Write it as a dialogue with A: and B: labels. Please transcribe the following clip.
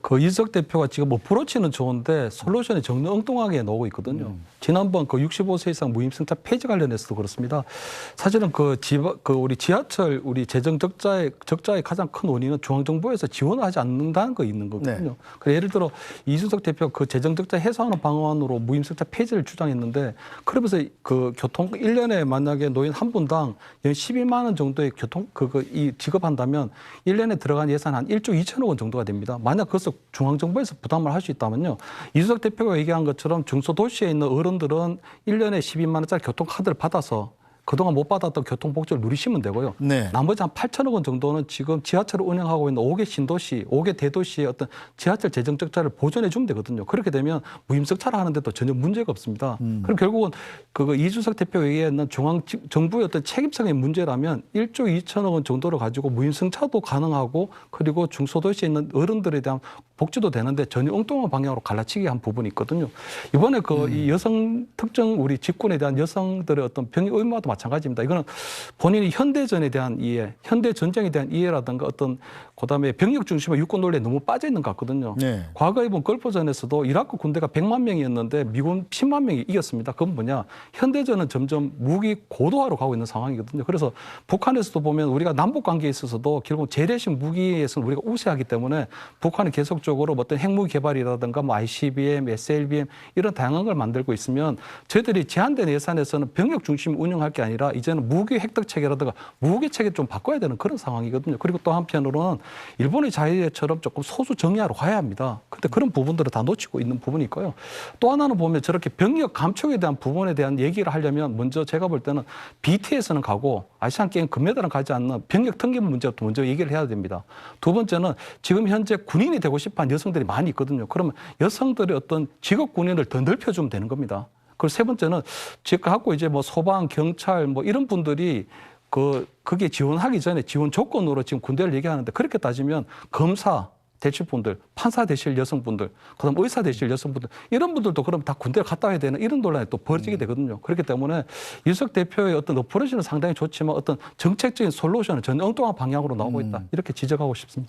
A: 그 이석 대표가 지금 어프로치는 좋은데 솔루션이 정말 엉뚱하게 나오고 있거든요. 지난번 그 65세 이상 무임승차 폐지 관련해서도 그렇습니다. 사실은 우리 지하철 우리 재정 적자의 가장 큰 원인은 중앙정부에서 지원을 하지 않는다는 거 있는 거거든요.
B: 네.
A: 그래서 예를 들어 이준석 대표가 그 재정 적자 해소하는 방안으로 무임승차 폐지를 주장했는데 그러면서 그 교통 1년에 만약에 노인 한 분당 연 12만 원 정도의 이 지급한다면 1년에 들어간 예산 한 1조 2천억 원 정도가 됩니다. 만약 그것을 중앙정부에서 부담을 할 수 있다면요. 이준석 대표가 얘기한 것처럼 중소도시에 있는 어른들은 1년에 12만 원짜리 교통카드를 받아서 그동안 못 받았던 교통복지를 누리시면 되고요.
B: 네.
A: 나머지 한 8천억 원 정도는 지금 지하철을 운영하고 있는 5개 신도시, 5개 대도시의 어떤 지하철 재정 적자를 보전해 주면 되거든요. 그렇게 되면 무임승차를 하는데도 전혀 문제가 없습니다. 그럼 결국은 이준석 대표가 얘기했는 중앙정부의 어떤 책임성의 문제라면 1조 2천억 원 정도를 가지고 무임승차도 가능하고 그리고 중소도시에 있는 어른들에 대한 복지도 되는데 전혀 엉뚱한 방향으로 갈라치기 한 부분이 있거든요. 이번에 이 여성 특정 우리 직군에 대한 여성들의 어떤 병역 의무화도 마찬가지입니다. 이거는 본인이 현대전에 대한 이해, 현대 전쟁에 대한 이해라든가 어떤 그다음에 병력 중심의 육군 논리에 너무 빠져 있는 것 같거든요.
B: 네.
A: 과거에 본 걸프전에서도 이라크 군대가 100만 명이었는데 미군 10만 명이 이겼습니다. 그건 뭐냐? 현대전은 점점 무기 고도화로 가고 있는 상황이거든요. 그래서 북한에서도 보면 우리가 남북 관계에 있어서도 결국 재래식 무기에서는 우리가 우세하기 때문에 북한이 계속적으로 어떤 핵무기 개발이라든가 뭐 ICBM, SLBM 이런 다양한 걸 만들고 있으면 저희들이 제한된 예산에서는 병력 중심 운영할 게 아니라 이제는 무기 획득 체계라든가 무기 체계 좀 바꿔야 되는 그런 상황이거든요. 그리고 또 한편으로는 일본의 자위대처럼 조금 소수 정예하러 가야 합니다. 근데 그런 부분들을 다 놓치고 있는 부분이 있고요. 또 하나는 보면 저렇게 병력 감축에 대한 부분에 대한 얘기를 하려면 먼저 제가 볼 때는 BT에서는 가고 아시안게임 금메달은 가지 않는 병력 등기 문제부터 먼저 얘기를 해야 됩니다. 두 번째는 지금 현재 군인이 되고 싶어하는 여성들이 많이 있거든요. 그러면 여성들의 어떤 직업 군인을 더 넓혀주면 되는 겁니다. 그리고 세 번째는 지금 갖고 이제 뭐 소방, 경찰 뭐 이런 분들이 그게 지원하기 전에 지원 조건으로 지금 군대를 얘기하는데 그렇게 따지면 검사 되실 분들, 판사 되실 여성분들, 그다음 의사 되실 여성분들 이런 분들도 그럼 다 군대를 갔다 와야 되는 이런 논란이 또 벌어지게 되거든요. 그렇기 때문에 이준석 대표의 어떤 어프로치는 상당히 좋지만 어떤 정책적인 솔루션은 전혀 엉뚱한 방향으로 나오고 있다. 이렇게 지적하고 싶습니다.